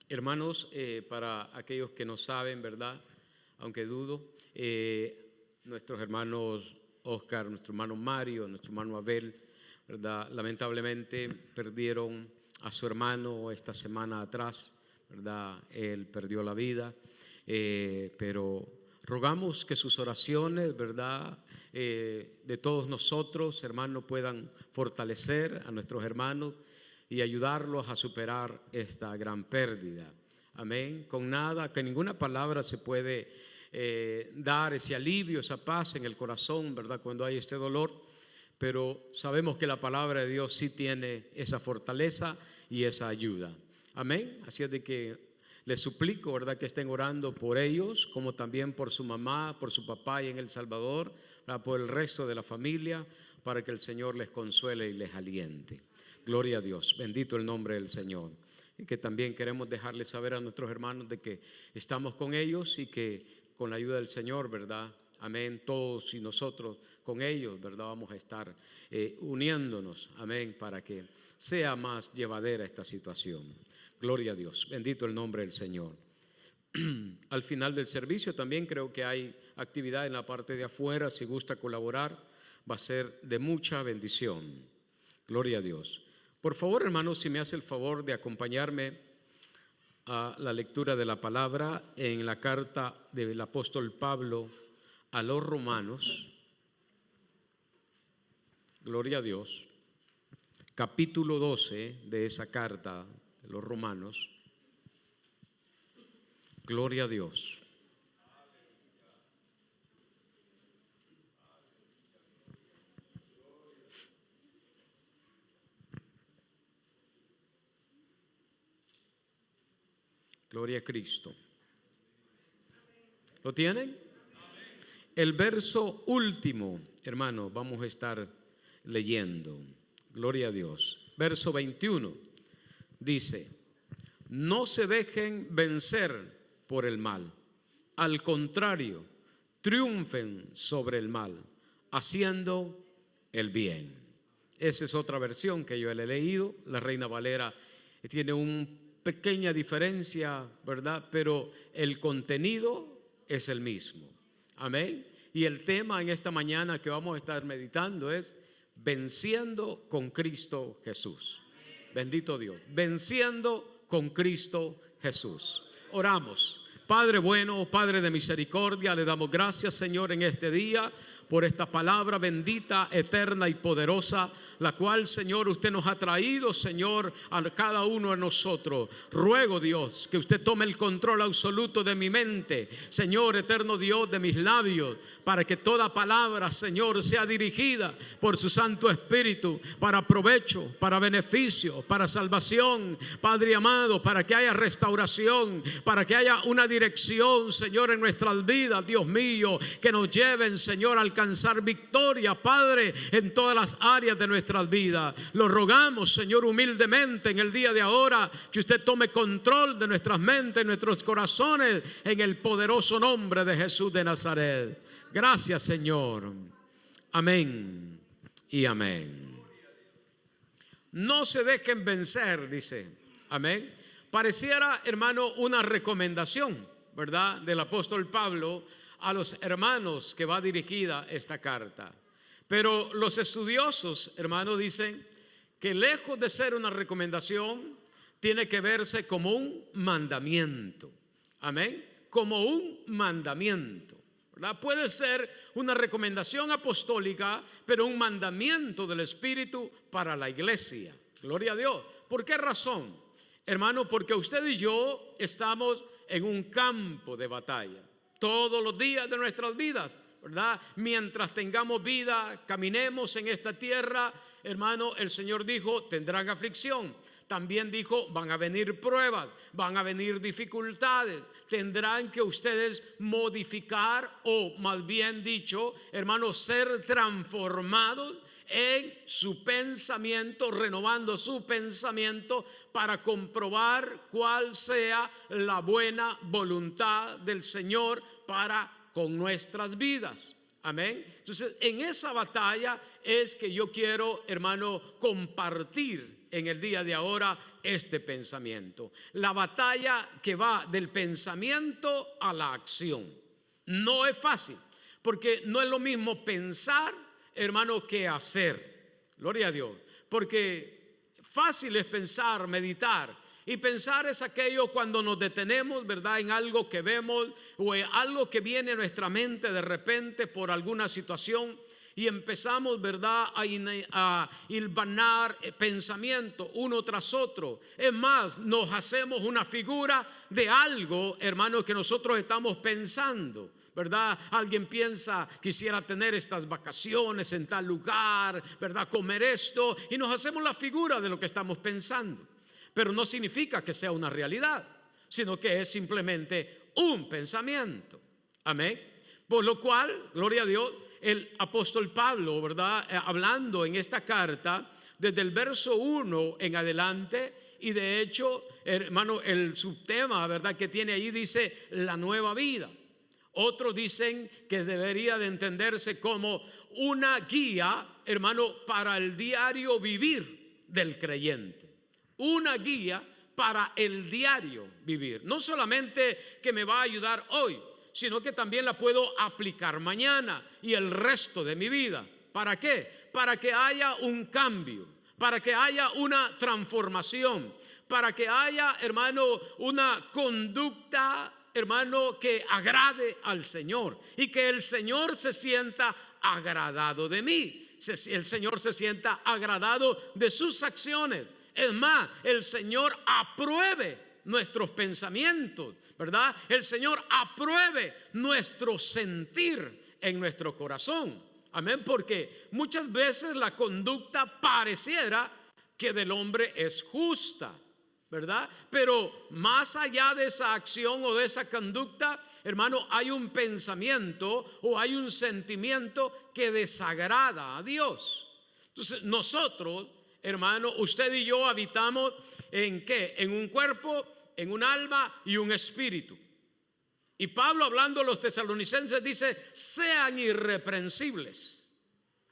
Hermanos, para aquellos que no saben, ¿verdad? Aunque dudo, nuestros hermanos Oscar, nuestro hermano Mario, nuestro hermano Abel, ¿verdad? Lamentablemente perdieron a su hermano esta semana atrás, ¿verdad? Él perdió la vida, pero rogamos que sus oraciones, ¿verdad? De todos nosotros, hermanos, puedan fortalecer a nuestros hermanos y ayudarlos a superar esta gran pérdida. Amén. Con nada, que ninguna palabra se puede dar ese alivio, esa paz en el corazón, ¿verdad? Cuando hay este dolor, pero sabemos que la palabra de Dios sí tiene esa fortaleza y esa ayuda. Amén. Así es de que les suplico, ¿verdad?, que estén orando por ellos, como también por su mamá, por su papá y en El Salvador, ¿verdad?, por el resto de la familia, para que el Señor les consuele y les aliente. Gloria a Dios, bendito el nombre del Señor. Y que también queremos dejarles saber a nuestros hermanos de que estamos con ellos y que con la ayuda del Señor, ¿verdad? Amén, todos y nosotros con ellos, ¿verdad? Vamos a estar uniéndonos, amén, para que sea más llevadera esta situación. Gloria a Dios, bendito el nombre del Señor. Al final del servicio también creo que hay actividad en la parte de afuera. Si gusta colaborar, va a ser de mucha bendición. Gloria a Dios. Por favor, hermanos, si me hace el favor de acompañarme a la lectura de la palabra en la carta del apóstol Pablo a los romanos. Gloria a Dios. Capítulo 12 de esa carta de los romanos. Gloria a Dios. Gloria a Cristo. ¿Lo tienen? El verso último, hermano, vamos a estar leyendo. Gloria a Dios. Verso 21 dice: no se dejen vencer por el mal, al contrario, triunfen sobre el mal, haciendo el bien. Esa es otra versión que yo le he leído. La Reina Valera tiene una pequeña diferencia, ¿verdad? Pero el contenido es el mismo. Amén. Y el tema en esta mañana que vamos a estar meditando es venciendo con Cristo Jesús. Bendito Dios, venciendo con Cristo Jesús. Oramos. Padre bueno, Padre de misericordia, le damos gracias, Señor, en este día por esta palabra bendita, eterna y poderosa, la cual, Señor, usted nos ha traído, Señor, a cada uno de nosotros. Ruego, Dios, que usted tome el control absoluto de mi mente, Señor, eterno Dios, de mis labios, para que toda palabra, Señor, sea dirigida por su Santo Espíritu para provecho, para beneficio, para salvación, Padre amado, para que haya restauración, para que haya una dirección, Señor, en nuestras vidas, Dios mío, que nos lleven, Señor, a alcanzar victoria, Padre, en todas las áreas de nuestras vidas. Lo rogamos, Señor, humildemente en el día de ahora, que usted tome control de nuestras mentes, nuestros corazones, en el poderoso nombre de Jesús de Nazaret. Gracias, Señor. Amén y amén. No se dejen vencer, dice. Amén. Pareciera, hermano, una recomendación, ¿verdad?, del apóstol Pablo a los hermanos que va dirigida esta carta. Pero los estudiosos, hermanos, dicen que lejos de ser una recomendación, tiene que verse como un mandamiento. Amén. Como un mandamiento, ¿verdad? Puede ser una recomendación apostólica, pero un mandamiento del Espíritu para la iglesia. Gloria a Dios. ¿Por qué razón? Hermano, porque usted y yo estamos en un campo de batalla todos los días de nuestras vidas, ¿verdad? Mientras tengamos vida, caminemos en esta tierra, hermano, el Señor dijo, tendrán aflicción. También dijo, van a venir pruebas, van a venir dificultades, tendrán que ustedes modificar, o más bien dicho, hermanos, ser transformados en su pensamiento, renovando su pensamiento para comprobar cuál sea la buena voluntad del Señor para con nuestras vidas. Amén. Entonces, en esa batalla es que yo quiero, hermano, compartir en el día de ahora este pensamiento. La batalla que va del pensamiento a la acción. No es fácil, porque no es lo mismo pensar, hermano, que hacer. Gloria a Dios. Porque fácil es pensar, meditar. Y pensar es aquello cuando nos detenemos, ¿verdad?, en algo que vemos o en algo que viene a nuestra mente de repente por alguna situación y empezamos, ¿verdad?, a hilvanar pensamientos uno tras otro. Es más, nos hacemos una figura de algo, hermano, que nosotros estamos pensando, ¿verdad? Alguien piensa, quisiera tener estas vacaciones en tal lugar, ¿verdad?, comer esto, y nos hacemos la figura de lo que estamos pensando. Pero no significa que sea una realidad, sino que es simplemente un pensamiento. Amén. Por lo cual, gloria a Dios, el apóstol Pablo, ¿verdad?, hablando en esta carta, desde el verso 1 en adelante, y de hecho, hermano, el subtema, ¿verdad?, que tiene ahí dice la nueva vida. Otros dicen que debería de entenderse como una guía, hermano, para el diario vivir del creyente. Una guía para el diario vivir. No solamente que me va a ayudar hoy, sino que también la puedo aplicar mañana y el resto de mi vida. ¿Para qué? Para que haya un cambio, para que haya una transformación, para que haya, hermano, una conducta, hermano, que agrade al Señor y que el Señor se sienta agradado de mí. El Señor se sienta agradado de sus acciones. Es más, el Señor apruebe nuestros pensamientos, ¿verdad? El Señor apruebe nuestro sentir en nuestro corazón. Amén, porque muchas veces la conducta pareciera que del hombre es justa, ¿verdad? Pero más allá de esa acción o de esa conducta, hermano, hay un pensamiento o hay un sentimiento que desagrada a Dios. Entonces nosotros, hermano, usted y yo habitamos ¿en qué? En un cuerpo, en un alma y un espíritu. Y Pablo, hablando a los tesalonicenses, dice: sean irreprensibles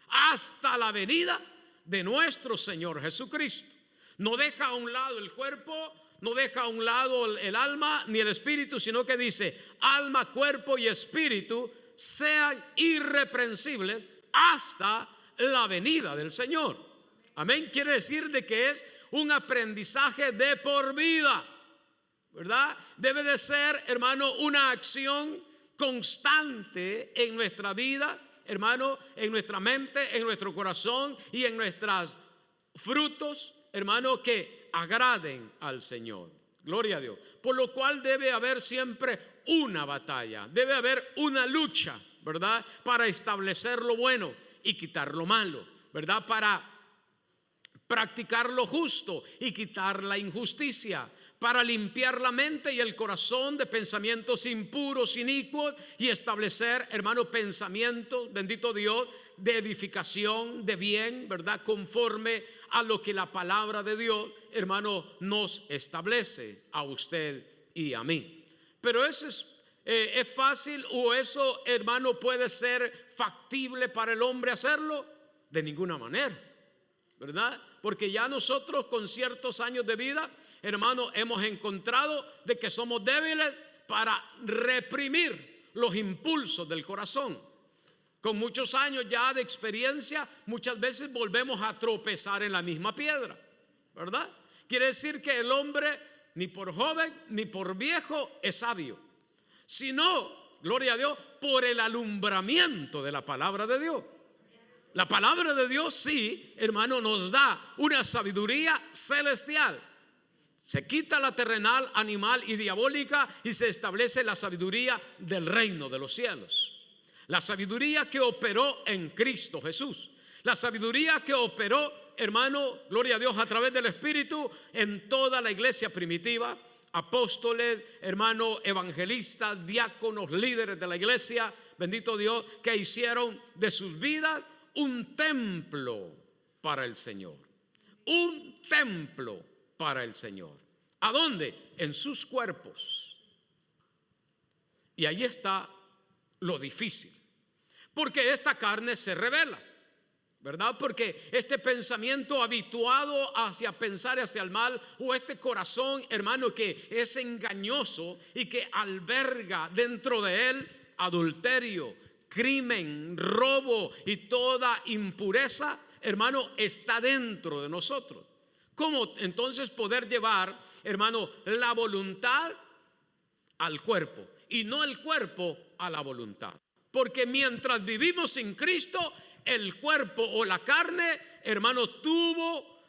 hasta la venida de nuestro Señor Jesucristo. No deja a un lado el cuerpo, no deja a un lado el alma ni el espíritu, sino que dice: alma, cuerpo y espíritu sean irreprensibles hasta la venida del Señor. Amén. Quiere decir de que es un aprendizaje de por vida, ¿verdad? Debe de ser, hermano, una acción constante en nuestra vida, hermano, en nuestra mente, en nuestro corazón y en nuestros frutos, hermano, que agraden al Señor. Gloria a Dios. Por lo cual debe haber siempre una batalla, debe haber una lucha, ¿verdad?, para establecer lo bueno y quitar lo malo, ¿verdad?, para practicar lo justo y quitar la injusticia, para limpiar la mente y el corazón de pensamientos impuros, inicuos, y establecer, hermano, pensamientos, bendito Dios, de edificación, de bien, ¿verdad?, conforme a lo que la palabra de Dios, hermano, nos establece a usted y a mí. Pero eso es fácil, o eso, hermano, puede ser factible para el hombre hacerlo. De ninguna manera, ¿verdad? Porque ya nosotros con ciertos años de vida, hermano, hemos encontrado de que somos débiles para reprimir los impulsos del corazón. Con muchos años ya de experiencia, muchas veces volvemos a tropezar en la misma piedra, ¿verdad? Quiere decir que el hombre, ni por joven ni por viejo, es sabio, sino, gloria a Dios, por el alumbramiento de la palabra de Dios. La palabra de Dios, sí, hermano, nos da una sabiduría celestial. Se quita la terrenal, animal y diabólica y se establece la sabiduría del reino de los cielos. La sabiduría que operó en Cristo Jesús. La sabiduría que operó, hermano, gloria a Dios, a través del Espíritu en toda la iglesia primitiva. Apóstoles, hermano, evangelistas, diáconos, líderes de la iglesia, bendito Dios, que hicieron de sus vidas un templo para el Señor. Un templo para el Señor. ¿A dónde? En sus cuerpos. Y ahí está lo difícil, porque esta carne se revela. ¿verdad? Porque este pensamiento habituado hacia pensar hacia el mal, o este corazón, hermano, que es engañoso y que alberga dentro de él adulterio, crimen, robo y toda impureza, hermano, está dentro de nosotros. ¿Cómo entonces poder llevar, hermano, la voluntad al cuerpo y no el cuerpo a la voluntad? Porque mientras vivimos sin Cristo, el cuerpo o la carne, hermano, tuvo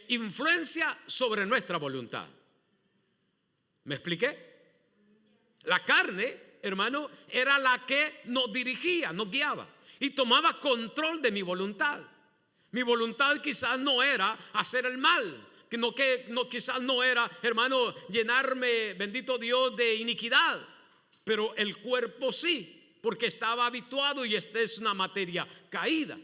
influencia sobre nuestra voluntad. ¿Me expliqué? La carne, hermano, era la que nos dirigía, nos guiaba y tomaba control de mi voluntad. Mi voluntad quizás no era hacer el mal, quizás no era, hermano, llenarme, bendito Dios, de iniquidad, pero el cuerpo sí, porque estaba habituado y esta es una materia caída.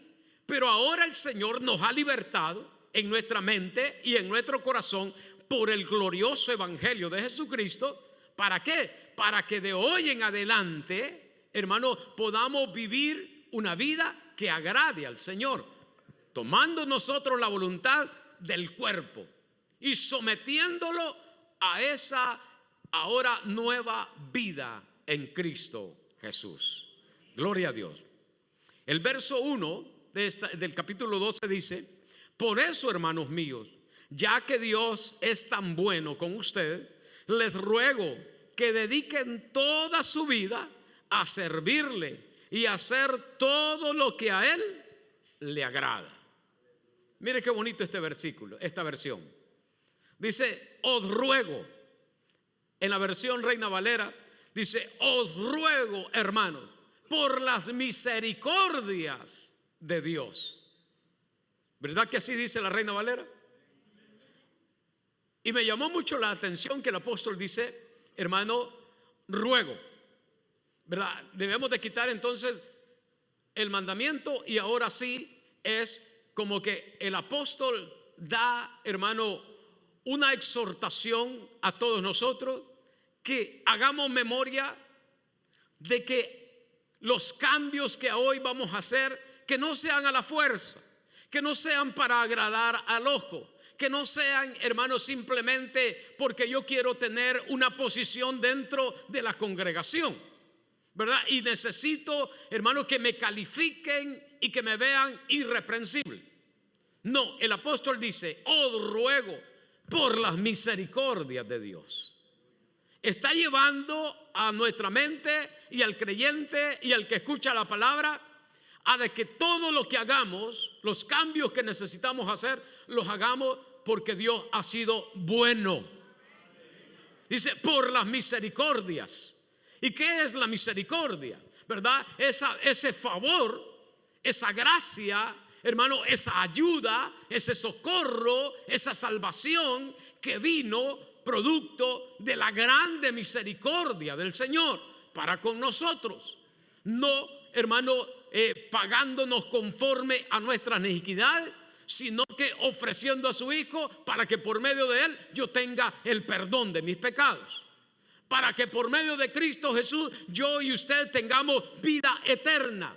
Pero ahora el Señor nos ha libertado en nuestra mente y en nuestro corazón por el glorioso evangelio de Jesucristo. ¿Para qué? Para que de hoy en adelante, hermano, podamos vivir una vida que agrade al Señor, tomando nosotros la voluntad del cuerpo y sometiéndolo a esa ahora nueva vida en Cristo Jesús. Gloria a Dios. El verso 1 del capítulo 12 dice: por eso, hermanos míos, ya que Dios es tan bueno con ustedes, les ruego que dediquen toda su vida a servirle y a hacer todo lo que a Él le agrada. Mire qué bonito este versículo, esta versión. Dice: os ruego. En la versión Reina Valera dice: os ruego, hermanos, por las misericordias de Dios. ¿Verdad que así dice la Reina Valera? Y me llamó mucho la atención que el apóstol dice, hermano, ruego, ¿verdad? Debemos de quitar entonces el mandamiento y ahora sí es como que el apóstol da, hermano, una exhortación a todos nosotros, que hagamos memoria de que los cambios que hoy vamos a hacer, que no sean a la fuerza, que no sean para agradar al ojo, que no sean, hermanos, simplemente porque yo quiero tener una posición dentro de la congregación, ¿verdad? Y necesito, hermanos, que me califiquen y que me vean irreprensible. No, el apóstol dice: os ruego por las misericordias de Dios. Está llevando a nuestra mente y al creyente y al que escucha la palabra a de que todo lo que hagamos, los cambios que necesitamos hacer, los hagamos porque Dios ha sido bueno. Dice: por las misericordias. ¿Y qué es la misericordia? ¿Verdad? Ese favor, esa gracia, hermano, esa ayuda, ese socorro, esa salvación que vino producto de la grande misericordia del Señor para con nosotros. No, hermano, pagándonos conforme a nuestras iniquidades, sino que ofreciendo a su Hijo para que por medio de Él yo tenga el perdón de mis pecados, para que por medio de Cristo Jesús yo y usted tengamos vida eterna,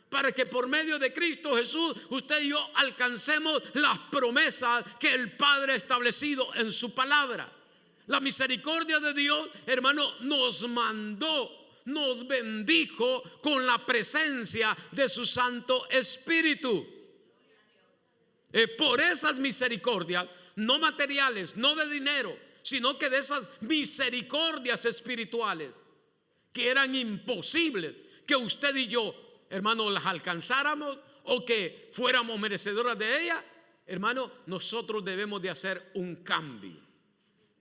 para que por medio de Cristo Jesús usted y yo alcancemos las promesas que el Padre ha establecido en su palabra. La misericordia de Dios, hermano, nos mandó, nos bendijo con la presencia de su Santo Espíritu. Por esas misericordias, no materiales, no de dinero, sino que de esas misericordias espirituales que eran imposibles que usted y yo, hermano, las alcanzáramos o que fuéramos merecedoras de ellas, hermano, nosotros debemos de hacer un cambio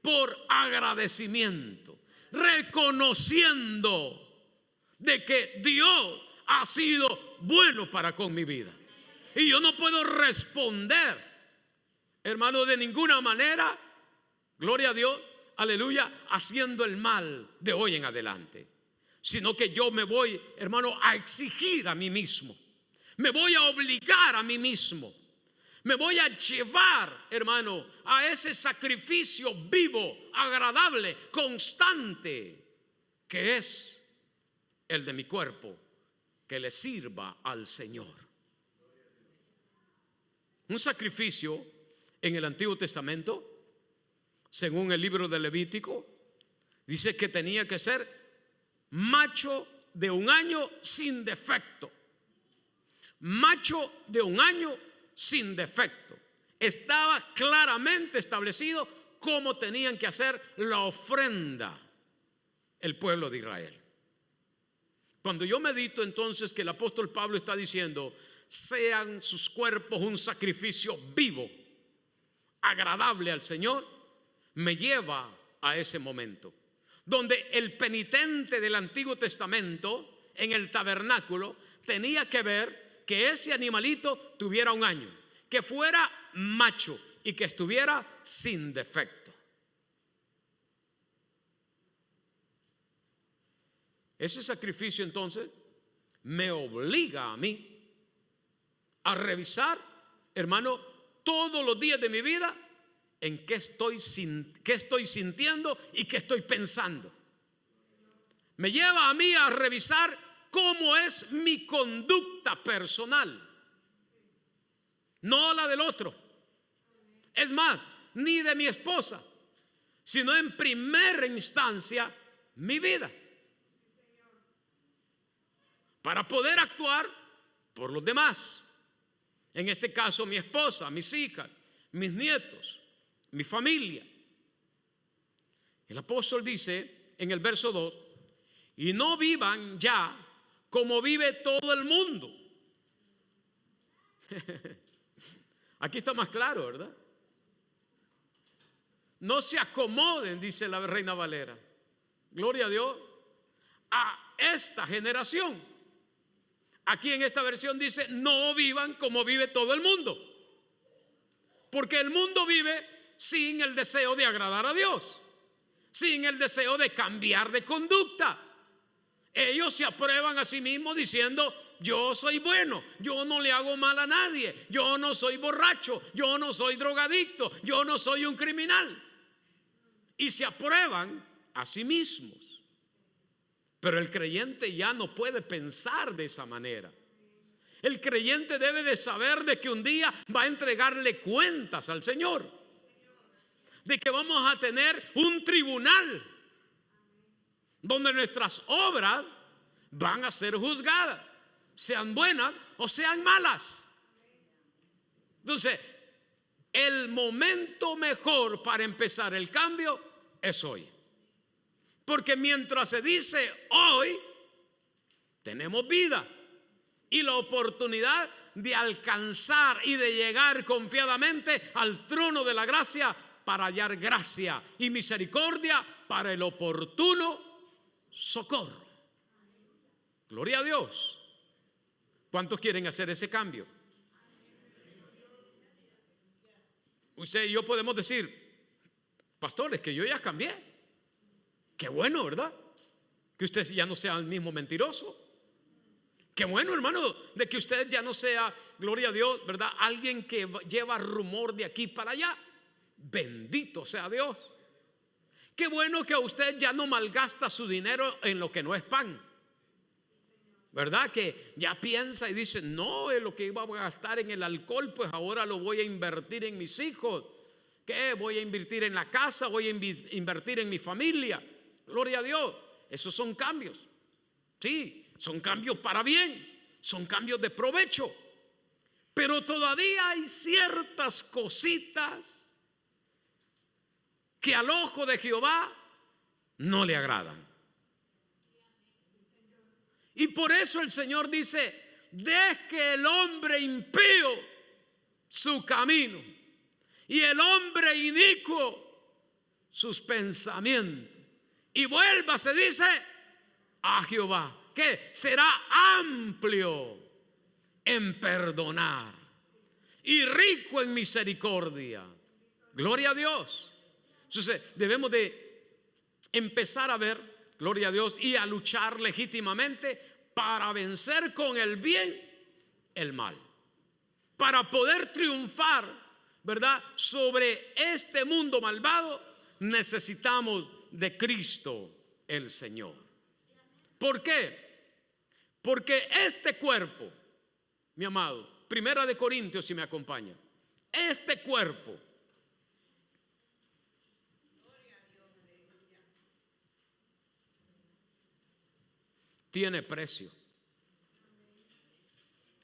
por agradecimiento, reconociendo de que Dios ha sido bueno para con mi vida. Y yo no puedo responder, hermano, de ninguna manera, gloria a Dios, aleluya, haciendo el mal de hoy en adelante, sino que yo me voy, hermano, a exigir a mí mismo, me voy a obligar a mí mismo, me voy a llevar, hermano, a ese sacrificio vivo, agradable, constante, que es el de mi cuerpo, que le sirva al Señor. Un sacrificio en el Antiguo Testamento, según el libro de Levítico, dice que tenía que ser macho de 1 año sin defecto. Macho de 1 año sin defecto. Estaba claramente establecido cómo tenían que hacer la ofrenda el pueblo de Israel. Cuando yo medito entonces que el apóstol Pablo está diciendo: sean sus cuerpos un sacrificio vivo, agradable al Señor, me lleva a ese momento donde el penitente del Antiguo Testamento en el tabernáculo tenía que ver que ese animalito tuviera 1 año, que fuera macho y que estuviera sin defecto. Ese sacrificio entonces me obliga a mí a revisar, hermano, todos los días de mi vida en qué estoy sintiendo y qué estoy pensando. Me lleva a mí a revisar cómo es mi conducta personal, no la del otro. Es más, ni de mi esposa, sino en primera instancia mi vida, para poder actuar por los demás. En este caso, mi esposa, mis hijas, mis nietos, mi familia. El apóstol dice en el verso 2: y no vivan ya como vive todo el mundo. Aquí está más claro, ¿verdad? No se acomoden, dice la Reina Valera, gloria a Dios, a esta generación. Aquí en esta versión dice: no vivan como vive todo el mundo, porque el mundo vive sin el deseo de agradar a Dios, sin el deseo de cambiar de conducta. Ellos se aprueban a sí mismos diciendo: yo soy bueno, yo no le hago mal a nadie, yo no soy borracho, yo no soy drogadicto, yo no soy un criminal. Y se aprueban a sí mismos. Pero el creyente ya no puede pensar de esa manera. El creyente debe de saber de que un día va a entregarle cuentas al Señor, de que vamos a tener un tribunal donde nuestras obras van a ser juzgadas, sean buenas o sean malas. Entonces, el momento mejor para empezar el cambio es hoy. Porque mientras se dice hoy, tenemos vida y la oportunidad de alcanzar y de llegar confiadamente al trono de la gracia para hallar gracia y misericordia para el oportuno socorro. Gloria a Dios. ¿Cuántos quieren hacer ese cambio? Usted y yo podemos decir: pastores, que yo ya cambié. Qué bueno, ¿verdad? Que usted ya no sea el mismo mentiroso. Qué bueno, hermano, de que usted ya no sea, gloria a Dios, ¿verdad?, alguien que lleva rumor de aquí para allá. Bendito sea Dios. Qué bueno que usted ya no malgasta su dinero en lo que no es pan, ¿verdad? Que ya piensa y dice: no, es lo que iba a gastar en el alcohol, pues ahora lo voy a invertir en mis hijos. ¿Qué? Voy a invertir en la casa, voy a invertir en mi familia. Gloria a Dios. Esos son cambios. Sí, son cambios para bien, son cambios de provecho. Pero todavía hay ciertas cositas que al ojo de Jehová no le agradan. Y por eso el Señor dice: deje el hombre impío su camino y el hombre inicuo sus pensamientos, y vuelva, se dice, a Jehová, que será amplio en perdonar y rico en misericordia. Gloria a Dios. Entonces debemos de empezar a ver, gloria a Dios, y a luchar legítimamente para vencer con el bien el mal, para poder triunfar, ¿verdad?, sobre este mundo malvado. Necesitamos de Cristo el Señor. ¿Por qué? Porque este cuerpo, mi amado, Primera de Corintios, si me acompaña, este cuerpo tiene precio.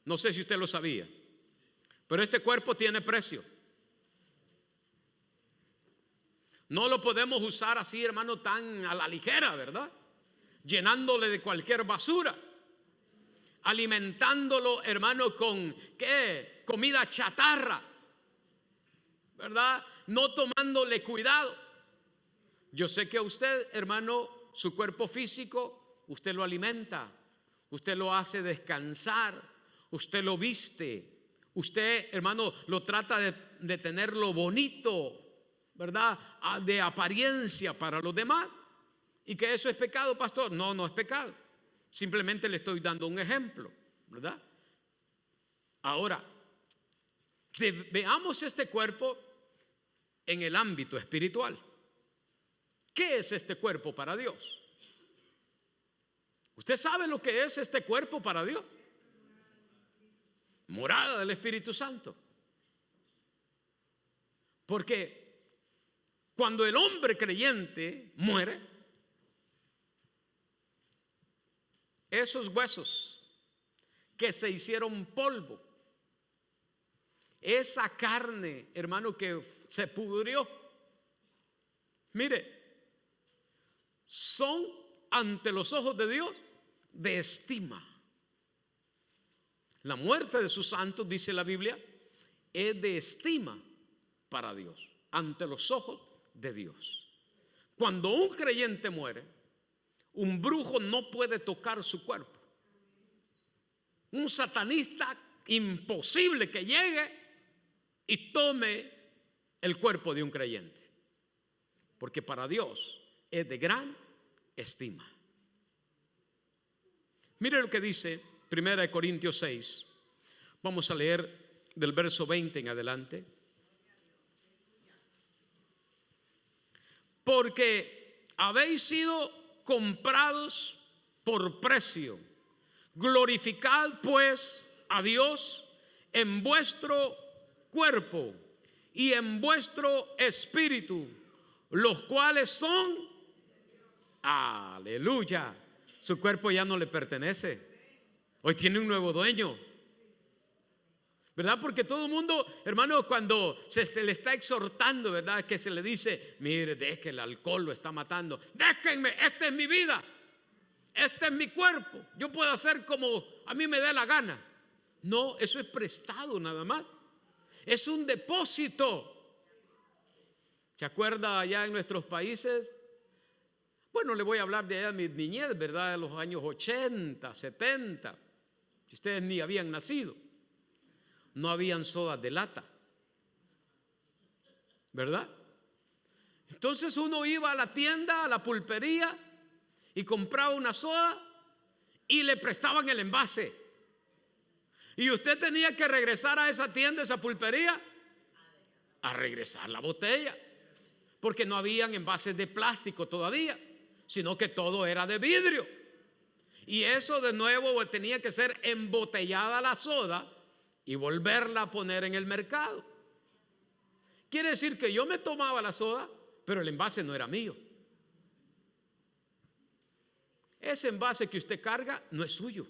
No sé si usted lo sabía, pero este cuerpo tiene precio. No lo podemos usar así, hermano, tan a la ligera, ¿verdad? Llenándole de cualquier basura, alimentándolo, hermano, con ¿qué? Comida chatarra, ¿verdad? No tomándole cuidado. Yo sé que a usted, hermano, su cuerpo físico, usted lo alimenta, usted lo hace descansar, usted lo viste, usted, hermano, lo trata de tenerlo bonito, ¿verdad? De apariencia para los demás. ¿Y que eso es pecado, pastor? No, no es pecado. Simplemente le estoy dando un ejemplo, ¿verdad? Ahora, veamos este cuerpo en el ámbito espiritual. ¿Qué es este cuerpo para Dios? ¿Usted sabe lo que es este cuerpo para Dios? Morada del Espíritu Santo. Porque cuando el hombre creyente muere, esos huesos que se hicieron polvo, esa carne, hermano, que se pudrió, mire, son ante los ojos de Dios de estima. La muerte de sus santos, dice la Biblia, es de estima para Dios, ante los ojos de Dios. Cuando un creyente muere, un brujo no puede tocar su cuerpo. Un satanista, imposible que llegue y tome el cuerpo de un creyente, porque para Dios es de gran estima. Mire lo que dice 1 Corintios 6. Vamos a leer del verso 20 en adelante. Porque habéis sido comprados por precio. Glorificad pues a Dios en vuestro cuerpo y en vuestro espíritu, los cuales son, aleluya, su cuerpo ya no le pertenece. Hoy tiene un nuevo dueño, ¿verdad? Porque todo el mundo, hermano, cuando le está exhortando, ¿verdad? Que se le dice, mire, deje que el alcohol lo está matando. Déjenme, esta es mi vida, este es mi cuerpo, yo puedo hacer como a mí me dé la gana. No, eso es prestado nada más. Es un depósito. ¿Se acuerda allá en nuestros países? Bueno, le voy a hablar de allá de mi niñez, ¿verdad? De los años 80, 70. Ustedes ni habían nacido. No habían sodas de lata, ¿verdad? Entonces uno iba a la tienda, a la pulpería, y compraba una soda y le prestaban el envase. Y usted tenía que regresar a esa tienda, esa pulpería, a regresar la botella, porque no habían envases de plástico todavía, sino que todo era de vidrio. Y eso de nuevo tenía que ser embotellada la soda y volverla a poner en el mercado. Quiere decir que yo me tomaba la soda, pero el envase no era mío. Ese envase que usted carga no es suyo.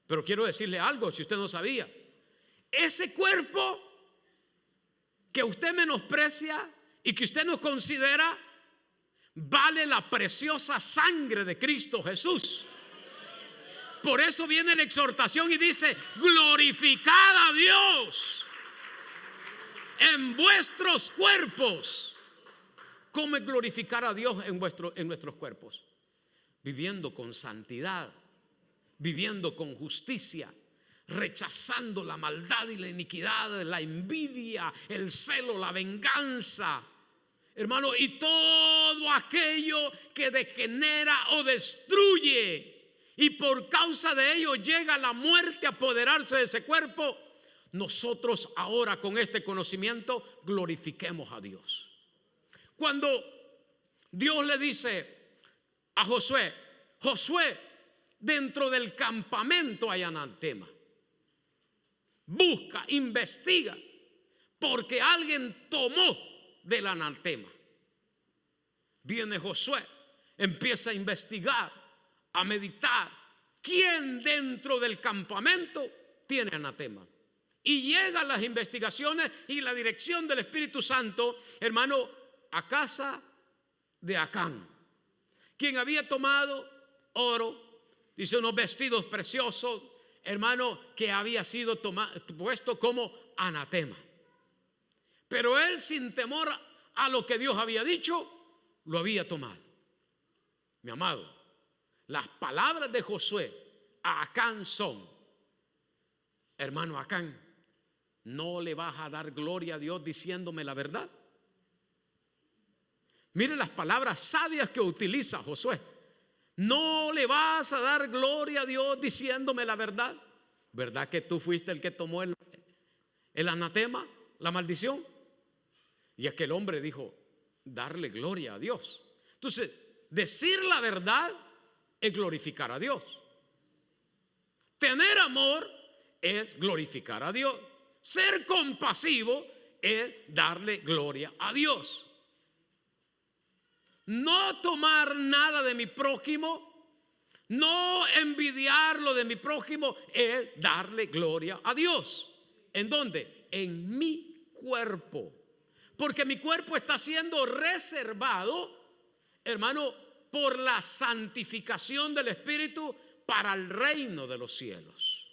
Pero quiero decirle algo, si usted no sabía, ese cuerpo que usted menosprecia y que usted no considera, vale la preciosa sangre de Cristo Jesús. Por eso viene la exhortación y dice, glorificad a Dios en vuestros cuerpos. ¿Cómo es glorificar a Dios en nuestros cuerpos? Viviendo con santidad, viviendo con justicia, rechazando la maldad y la iniquidad, la envidia, el celo, la venganza, hermano, y todo aquello que degenera o destruye, y por causa de ello llega la muerte a apoderarse de ese cuerpo. Nosotros ahora con este conocimiento glorifiquemos a Dios. Cuando Dios le dice a Josué, Josué, dentro del campamento hay anatema. busca, investiga, porque alguien tomó del anatema. Viene Josué, empieza a investigar, a meditar. ¿Quién dentro del campamento tiene anatema? Y llegan las investigaciones y la dirección del Espíritu Santo, hermano, a casa de Acán, quien había tomado oro, dice, unos vestidos preciosos, hermano, que había sido puesto como anatema. Pero él, sin temor a lo que Dios había dicho, lo había tomado. Mi amado, las palabras de Josué a Acán son: hermano Acán, ¿no le vas a dar gloria a Dios diciéndome la verdad? Mire las palabras sabias que utiliza Josué. ¿No le vas a dar gloria a Dios diciéndome la verdad? ¿Verdad que tú fuiste el que tomó el anatema, la maldición? Y aquel hombre dijo: darle gloria a Dios. Entonces, decir la verdad es glorificar a Dios. Tener amor es glorificar a Dios. Ser compasivo es darle gloria a Dios. No tomar nada de mi prójimo, no envidiar lo de mi prójimo, es darle gloria a Dios. ¿En dónde? En mi cuerpo. Porque mi cuerpo está siendo reservado, hermano, por la santificación del Espíritu para el reino de los cielos.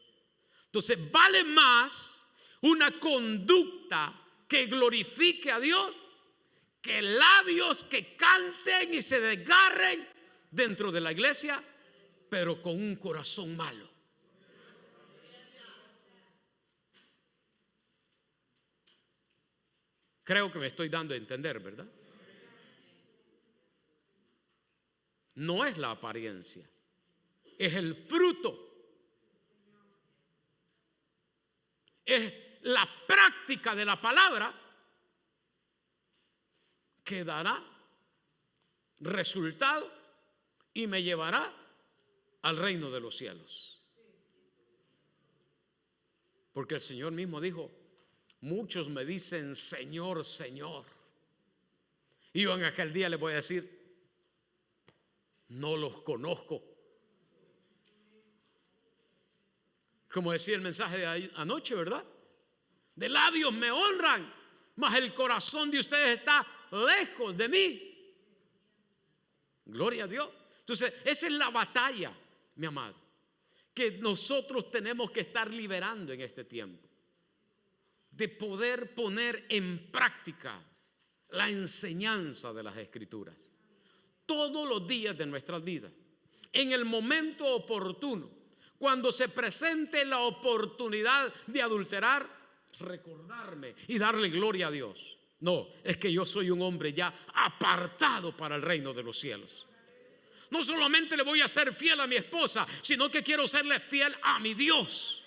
Entonces, vale más una conducta que glorifique a Dios que labios que canten y se desgarren dentro de la iglesia, pero con un corazón malo. Creo que me estoy dando a entender, ¿verdad? No es la apariencia, es el fruto, es la práctica de la palabra que dará resultado y me llevará al reino de los cielos. Porque el Señor mismo dijo: muchos me dicen Señor, Señor, y yo en aquel día les voy a decir: no los conozco. Como decía el mensaje de anoche, ¿verdad? De labios me honran, mas el corazón de ustedes está lejos de mí. Gloria a Dios. Entonces, esa es la batalla, mi amado, que nosotros tenemos que estar liberando en este tiempo, de poder poner en práctica la enseñanza de las Escrituras todos los días de nuestras vidas, en el momento oportuno, cuando se presente la oportunidad de adulterar, recordarme y darle gloria a Dios. No, es que yo soy un hombre ya apartado para el reino de los cielos. No solamente le voy a ser fiel a mi esposa, sino que quiero serle fiel a mi Dios,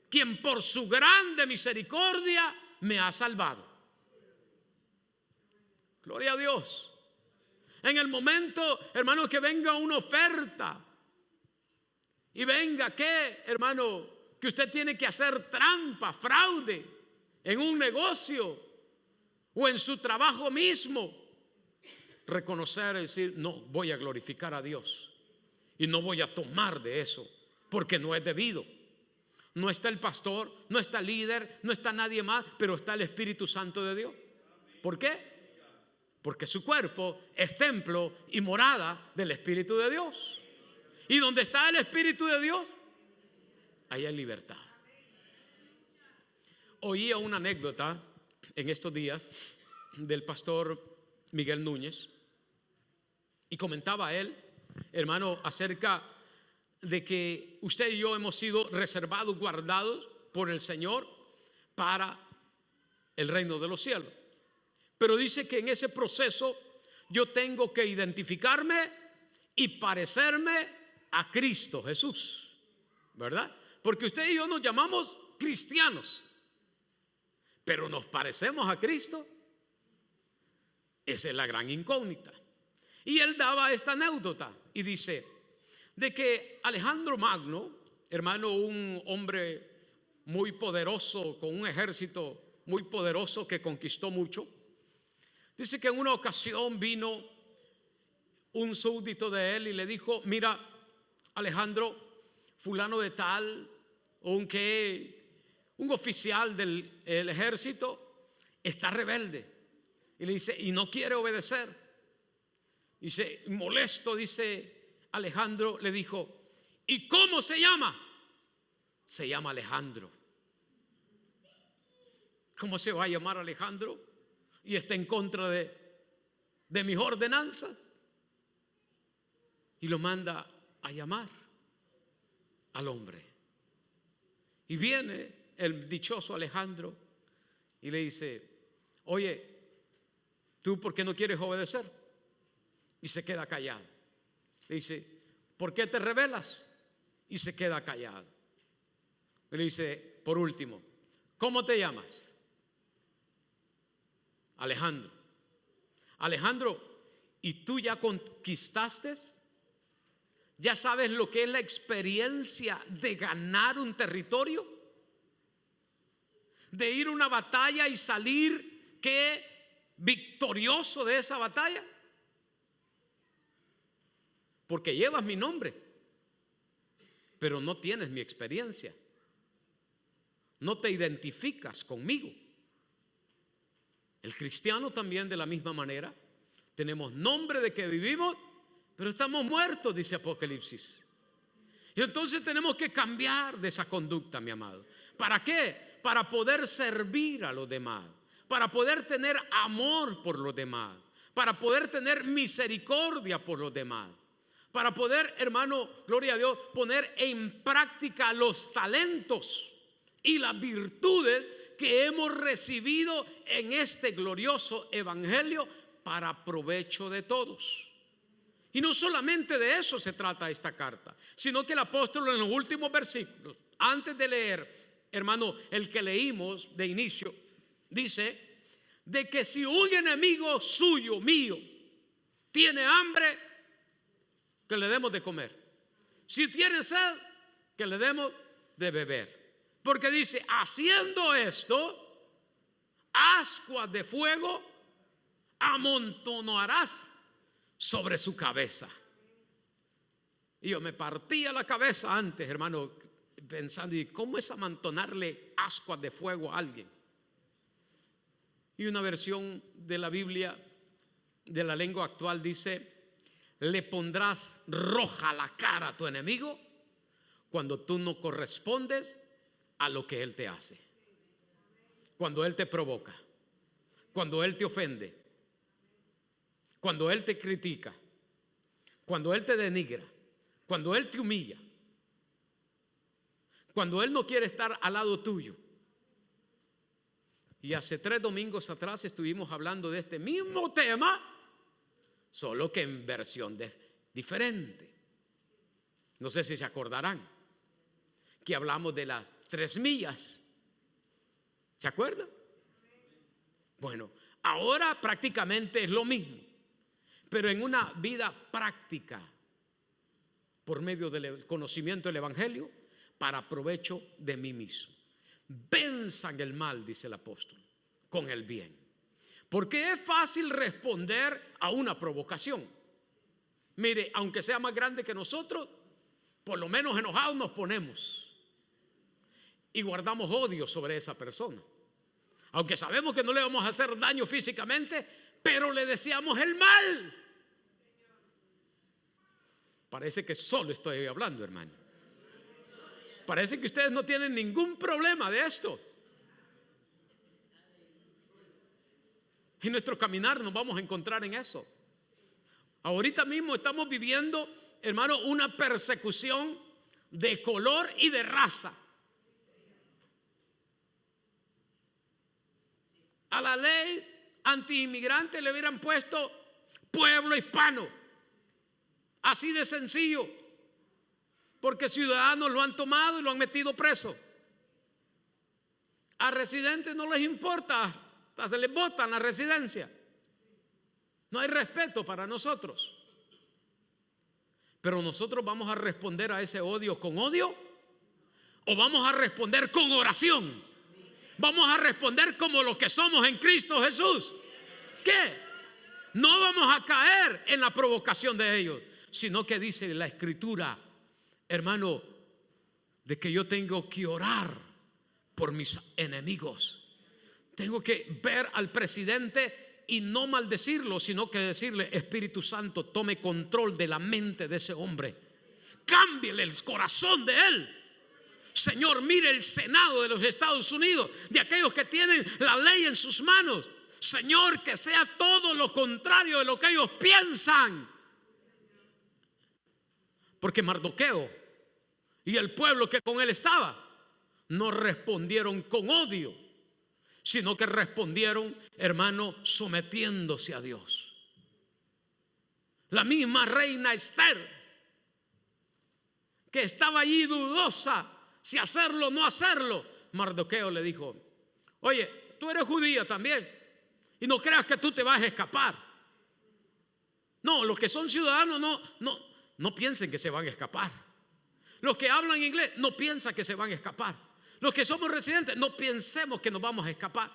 quien por su grande misericordia me ha salvado. Gloria a Dios. En el momento, hermano, que venga una oferta y venga que, hermano, que usted tiene que hacer trampa, fraude en un negocio o en su trabajo mismo, reconocer y decir: no, voy a glorificar a Dios y no voy a tomar de eso, porque no es debido. No está el pastor, no está el líder, no está nadie más, pero está el Espíritu Santo de Dios. ¿Por qué? Porque su cuerpo es templo y morada del Espíritu de Dios. Y donde está el Espíritu de Dios, ahí hay libertad. Oía una anécdota en estos días del pastor Miguel Núñez, y comentaba él, hermano, acerca de que usted y yo hemos sido reservados, guardados por el Señor para el reino de los cielos. Pero dice que en ese proceso yo tengo que identificarme y parecerme a Cristo Jesús, ¿verdad? Porque usted y yo nos llamamos cristianos, pero ¿nos parecemos a Cristo? Esa es la gran incógnita. Y él daba esta anécdota y dice de que Alejandro Magno, hermano, un hombre muy poderoso, con un ejército muy poderoso que conquistó mucho. Dice que en una ocasión vino un súbdito de él y le dijo: mira, Alejandro, fulano de tal, un oficial del ejército está rebelde. Y le dice, y no quiere obedecer. Dice, molesto, dice Alejandro, le dijo: ¿y cómo se llama? Se llama Alejandro. ¿Cómo se va a llamar Alejandro? Y está en contra de mis ordenanzas. Y lo manda a llamar al hombre. Y viene el dichoso Alejandro y le dice: oye, ¿tú por qué no quieres obedecer? Y se queda callado. Le dice: ¿por qué te rebelas? Y se queda callado. Y le dice, por último: ¿cómo te llamas? Alejandro. Alejandro, ¿y tú ya conquistaste? ¿Ya sabes lo que es la experiencia de ganar un territorio? De ir a una batalla y salir victorioso de esa batalla. Porque llevas mi nombre, pero no tienes mi experiencia. No te identificas conmigo. El cristiano también, de la misma manera, tenemos nombre de que vivimos, pero estamos muertos, dice Apocalipsis. Y entonces tenemos que cambiar de esa conducta, mi amado. ¿Para qué? Para poder servir a los demás, para poder tener amor por los demás, para poder tener misericordia por los demás, para poder, hermano, gloria a Dios, poner en práctica los talentos y las virtudes que hemos recibido en este glorioso evangelio para provecho de todos. Y no solamente de eso se trata esta carta, sino que el apóstol en los últimos versículos, antes de leer, hermano, el que leímos de inicio, dice de que si un enemigo suyo, mío, tiene hambre, que le demos de comer. Si tiene sed, que le demos de beber. Porque dice, haciendo esto, ascuas de fuego amontonarás sobre su cabeza. Y yo me partía la cabeza antes, hermano, pensando, ¿y cómo es amontonarle ascuas de fuego a alguien? Y una versión de la Biblia, de la lengua actual, dice: le pondrás roja la cara a tu enemigo cuando tú no correspondes a lo que él te hace, cuando él te provoca, cuando él te ofende, cuando él te critica, cuando él te denigra, cuando él te humilla, cuando él no quiere estar al lado tuyo. Y hace 3 domingos atrás estuvimos hablando de este mismo tema, solo que en versión diferente. No sé si se acordarán que hablamos de las 3 millas. ¿Se acuerdan? Bueno, ahora prácticamente es lo mismo, pero en una vida práctica, por medio del conocimiento del evangelio, para provecho de mí mismo. Venzan el mal, dice el apóstol, con el bien. Porque es fácil responder a una provocación. Mire, aunque sea más grande que nosotros, por lo menos enojados nos ponemos y guardamos odio sobre esa persona. Aunque sabemos que no le vamos a hacer daño físicamente, pero le deseamos el mal. Parece que solo estoy hablando, hermano. Parece que ustedes no tienen ningún problema de esto. En nuestro caminar nos vamos a encontrar en eso. Ahorita mismo estamos viviendo, hermano, una persecución de color y de raza. A la ley anti-inmigrante le hubieran puesto pueblo hispano. Así de sencillo. Porque ciudadanos lo han tomado y lo han metido preso. A residentes no les importa, hasta se les botan la residencia. No hay respeto para nosotros. Pero nosotros vamos a responder a ese odio con odio ¿O vamos a responder con oración? ¿Vamos a responder como los que somos en Cristo Jesús? ¿Qué? No vamos a caer en la provocación de ellos, sino que dice la Escritura, hermano, de que yo tengo que orar por mis enemigos. Tengo que ver al presidente y no maldecirlo, sino que decirle: Espíritu Santo, tome control de la mente de ese hombre, cámbiele el corazón de él. Señor, mire el Senado de los Estados Unidos, de aquellos que tienen la ley en sus manos. Señor, que sea todo lo contrario de lo que ellos piensan. Porque Mardoqueo y el pueblo que con él estaba no respondieron con odio, sino que respondieron, hermano, sometiéndose a Dios. La misma reina Esther, que estaba allí dudosa si hacerlo o no hacerlo, Mardoqueo le dijo: oye, tú eres judía también, y no creas que tú te vas a escapar. No, los que son ciudadanos no piensen que se van a escapar. Los que hablan inglés no piensan que se van a escapar. Los que somos residentes no pensemos que nos vamos a escapar.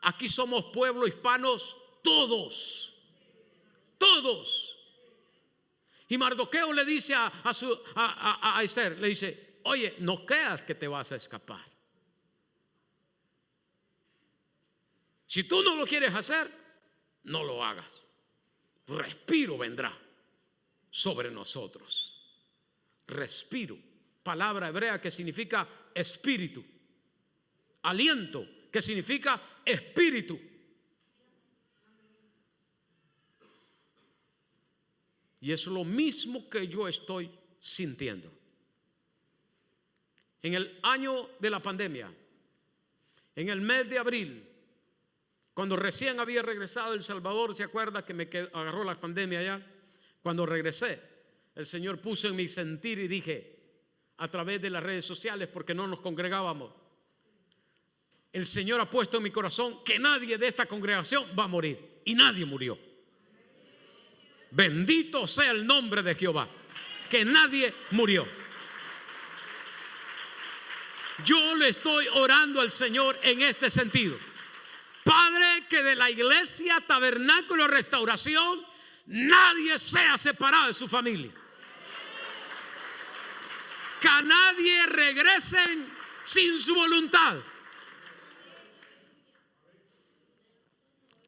Aquí somos pueblo hispanos todos. Y Mardoqueo le dice a Esther, le dice: oye, no creas que te vas a escapar. Si tú no lo quieres hacer, no lo hagas. Respiro vendrá sobre nosotros. Respiro, palabra hebrea que significa espíritu. Aliento, que significa espíritu. Y es lo mismo que yo estoy sintiendo. En el año de la pandemia, en el mes de abril, cuando recién había regresado a El Salvador, ¿se acuerda que me agarró la pandemia allá? Cuando regresé, el Señor puso en mi sentir y dije, a través de las redes sociales, porque no nos congregábamos, el Señor ha puesto en mi corazón que nadie de esta congregación va a morir. Y nadie murió. Bendito sea el nombre de Jehová, que nadie murió. Yo le estoy orando al Señor en este sentido. Padre, que de la iglesia Tabernáculo Restauración nadie sea separado de su familia. Que a nadie regresen sin su voluntad.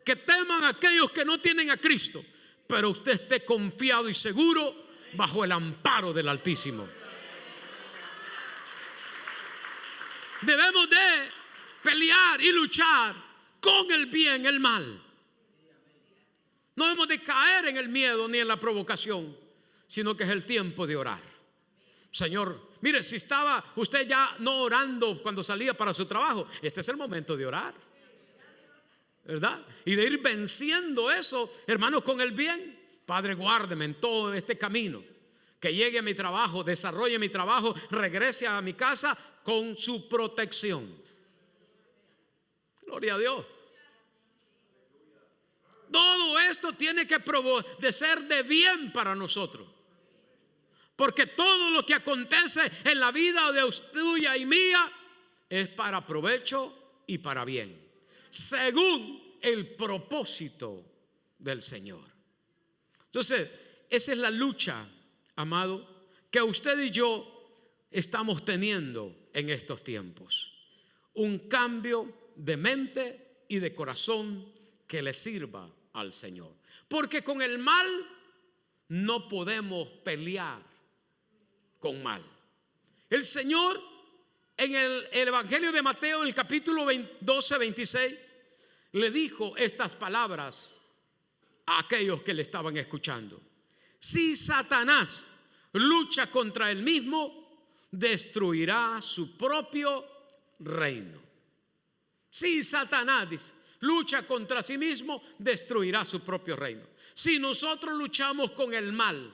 Que teman a aquellos que no tienen a Cristo, pero usted esté confiado y seguro bajo el amparo del Altísimo. Debemos de pelear y luchar con el bien, el mal. No debemos de caer en el miedo ni en la provocación, sino que es el tiempo de orar. Señor, mire, si estaba usted ya no orando cuando salía para su trabajo, este es el momento de orar, ¿verdad? Y de ir venciendo eso, hermanos, con el bien. Padre, guárdeme en todo este camino, que llegue a mi trabajo, desarrolle mi trabajo, regrese a mi casa con su protección. Gloria a Dios. Todo esto tiene que de ser de bien para nosotros, porque todo lo que acontece en la vida de tuya y mía es para provecho y para bien, según el propósito del Señor. Entonces, esa es la lucha, amado, que usted y yo estamos teniendo en estos tiempos. Un cambio de mente y de corazón que le sirva al Señor. Porque con el mal no podemos pelear con mal. El Señor en el Evangelio de Mateo, en el capítulo 12, 26, le dijo estas palabras a aquellos que le estaban escuchando: si Satanás lucha contra él mismo, destruirá su propio reino. Si Satanás lucha contra sí mismo, destruirá su propio reino. Si nosotros luchamos con el mal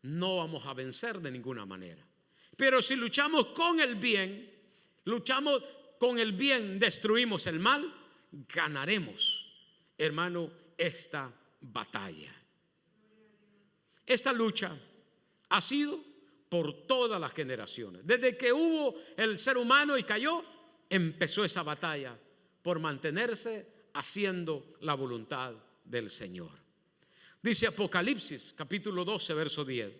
no vamos a vencer de ninguna manera. Pero si luchamos con el bien, destruimos el mal, ganaremos, hermano, esta batalla. Esta lucha ha sido por todas las generaciones. Desde que hubo el ser humano y cayó, empezó esa batalla por mantenerse haciendo la voluntad del Señor. Dice Apocalipsis capítulo 12 verso 10: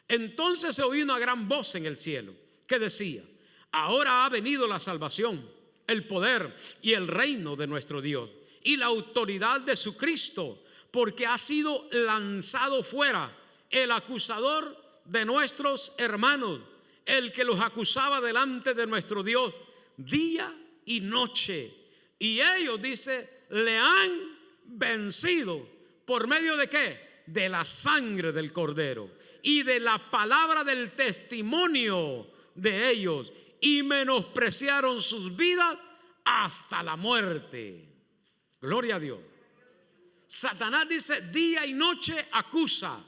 entonces se oyó una gran voz en el cielo que decía: ahora ha venido la salvación, el poder y el reino de nuestro Dios y la autoridad de su Cristo, porque ha sido lanzado fuera el acusador de nuestros hermanos, el que los acusaba delante de nuestro Dios día y noche. Y ellos, dice, le han vencido. ¿Por medio de qué? De la sangre del Cordero y de la palabra del testimonio de ellos, y menospreciaron sus vidas hasta la muerte. Gloria a Dios. Satanás, dice, día y noche acusa,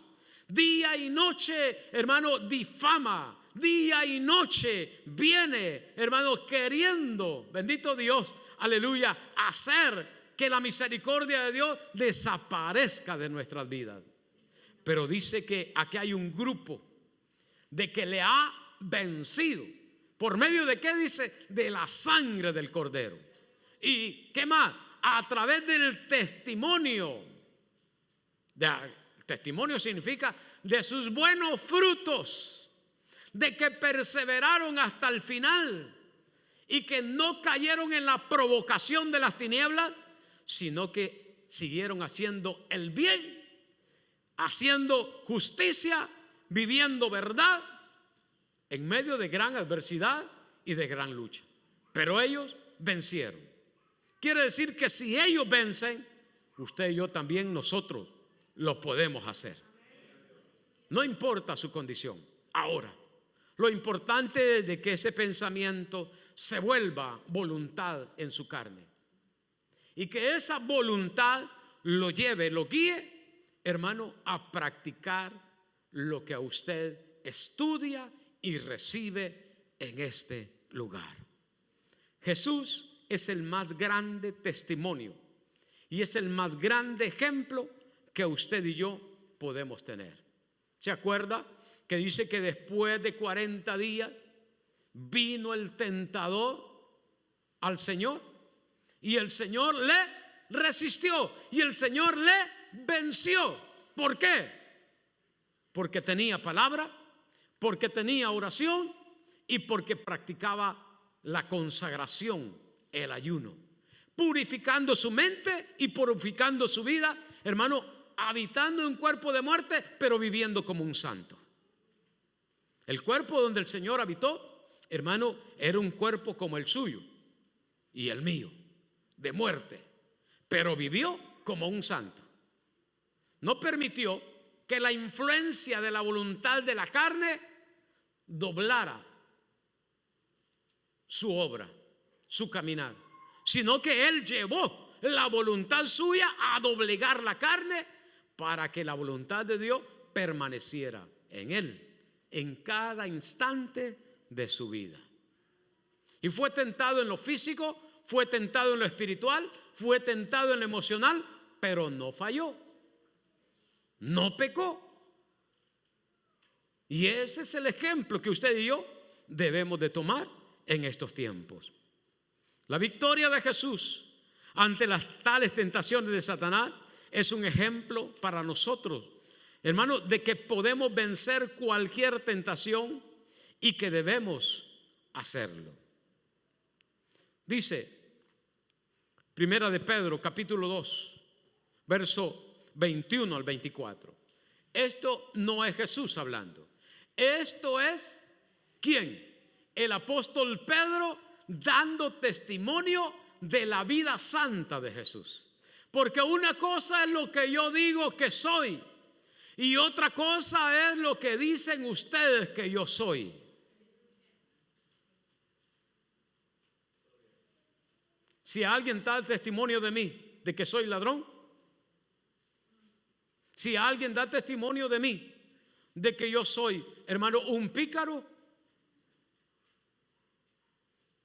día y noche, hermano, difama, día y noche viene, hermano, queriendo, bendito Dios, aleluya, hacer que la misericordia de Dios desaparezca de nuestras vidas. Pero dice que aquí hay un grupo de que le ha vencido. ¿Por medio de qué? Dice, de la sangre del Cordero. ¿Y qué más? A través del testimonio. Testimonio significa de sus buenos frutos, de que perseveraron hasta el final y que no cayeron en la provocación de las tinieblas, sino que siguieron haciendo el bien, haciendo justicia, viviendo verdad en medio de gran adversidad y de gran lucha. Pero ellos vencieron. Quiere decir que si ellos vencen, usted y yo también, nosotros lo podemos hacer. No importa su condición. Ahora, lo importante es de que ese pensamiento se vuelva voluntad en su carne, y que esa voluntad lo lleve, lo guíe, hermano, a practicar lo que a usted estudia y recibe en este lugar. Jesús es el más grande testimonio y es el más grande ejemplo que usted y yo podemos tener. ¿Se acuerda que dice que después de 40 días vino el tentador al Señor y el Señor le resistió y el Señor le venció? ¿Por qué? Porque tenía palabra, porque tenía oración y porque practicaba la consagración, el ayuno, purificando su mente y purificando su vida, hermano, habitando en un cuerpo de muerte, pero viviendo como un santo. El cuerpo donde el Señor habitó, hermano, era un cuerpo como el suyo y el mío, de muerte, pero vivió como un santo. No permitió que la influencia de la voluntad de la carne doblara su obra, su caminar, sino que Él llevó la voluntad suya a doblegar la carne para que la voluntad de Dios permaneciera en Él en cada instante de su vida. Y fue tentado en lo físico, fue tentado en lo espiritual, fue tentado en lo emocional, pero no falló, no pecó. Y ese es el ejemplo que usted y yo debemos de tomar en estos tiempos. La victoria de Jesús ante las tales tentaciones de Satanás es un ejemplo para nosotros, hermanos, de que podemos vencer cualquier tentación y que debemos hacerlo. Dice Primera de Pedro capítulo 2 verso 21 al 24. Esto no es Jesús hablando. Esto es ¿quién? El apóstol Pedro dando testimonio de la vida santa de Jesús. Porque una cosa es lo que yo digo que soy y otra cosa es lo que dicen ustedes que yo soy. Si alguien da testimonio de mí de que soy ladrón, si alguien da testimonio de mí de que yo soy, hermano, un pícaro,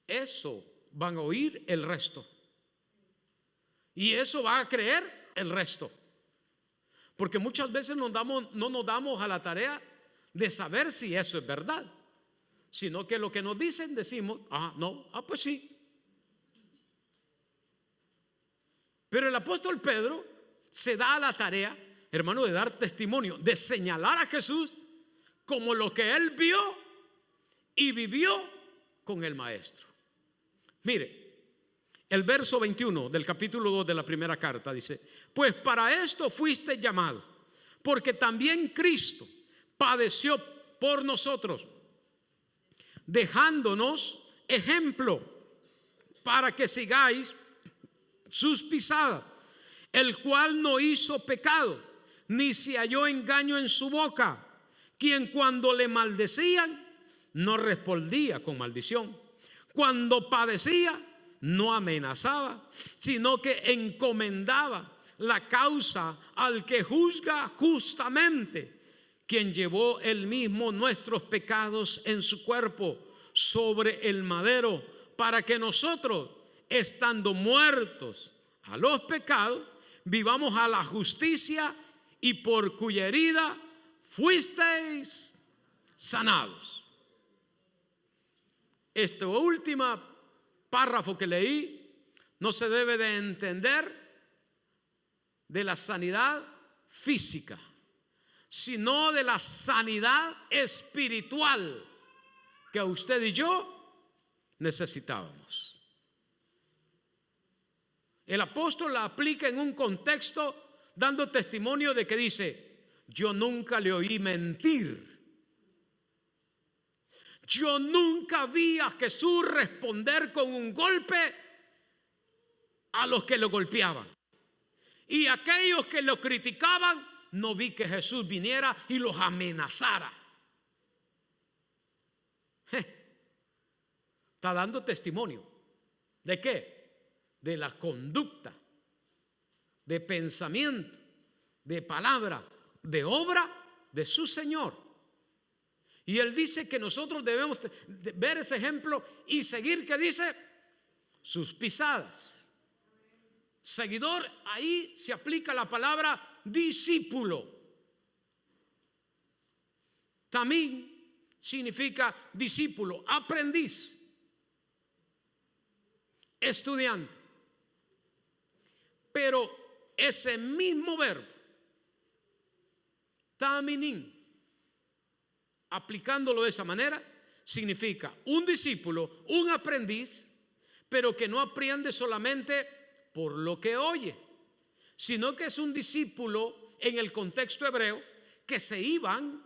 eso van a oír el resto y eso va a creer el resto, porque muchas veces no nos damos a la tarea de saber si eso es verdad, sino que lo que nos dicen decimos, no, pues sí. Pero el apóstol Pedro se da a la tarea, hermano, de dar testimonio, de señalar a Jesús como lo que él vio y vivió con el maestro. Mire, el verso 21 del capítulo 2 de la primera carta dice: pues para esto fuiste llamado, porque también Cristo padeció por nosotros, dejándonos ejemplo para que sigáis sus pisadas, el cual no hizo pecado, ni se halló engaño en su boca, quien cuando le maldecían no respondía con maldición, cuando padecía no amenazaba, sino que encomendaba la causa al que juzga justamente, quien llevó él mismo nuestros pecados en su cuerpo sobre el madero, para que nosotros, estando muertos a los pecados, vivamos a la justicia, y por cuya herida fuisteis sanados. Este último párrafo que leí no se debe de entender de la sanidad física, sino de la sanidad espiritual que usted y yo necesitábamos. El apóstol la aplica en un contexto dando testimonio de que dice: yo nunca le oí mentir. Yo nunca vi a Jesús responder con un golpe a los que lo golpeaban. Y aquellos que lo criticaban, no vi que Jesús viniera y los amenazara. Está dando testimonio. ¿De qué? De la conducta, de pensamiento, de palabra, de obra de su Señor. Y él dice que nosotros debemos ver ese ejemplo y seguir, que dice, sus pisadas. Seguidor, ahí se aplica la palabra discípulo. También significa discípulo, aprendiz, estudiante. Pero ese mismo verbo, taminin, aplicándolo de esa manera, significa un discípulo, un aprendiz, pero que no aprende solamente por lo que oye, sino que es un discípulo en el contexto hebreo que se iban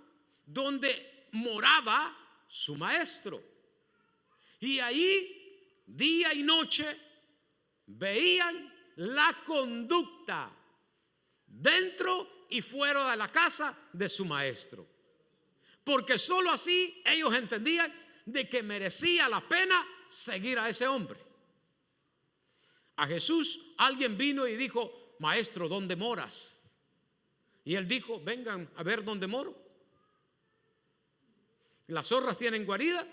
donde moraba su maestro, y ahí día y noche veían la conducta dentro y fuera de la casa de su maestro, porque sólo así ellos entendían de que merecía la pena seguir a ese hombre. A Jesús alguien vino y dijo: maestro, ¿dónde moras? Y él dijo: vengan a ver dónde moro. Las zorras tienen guarida,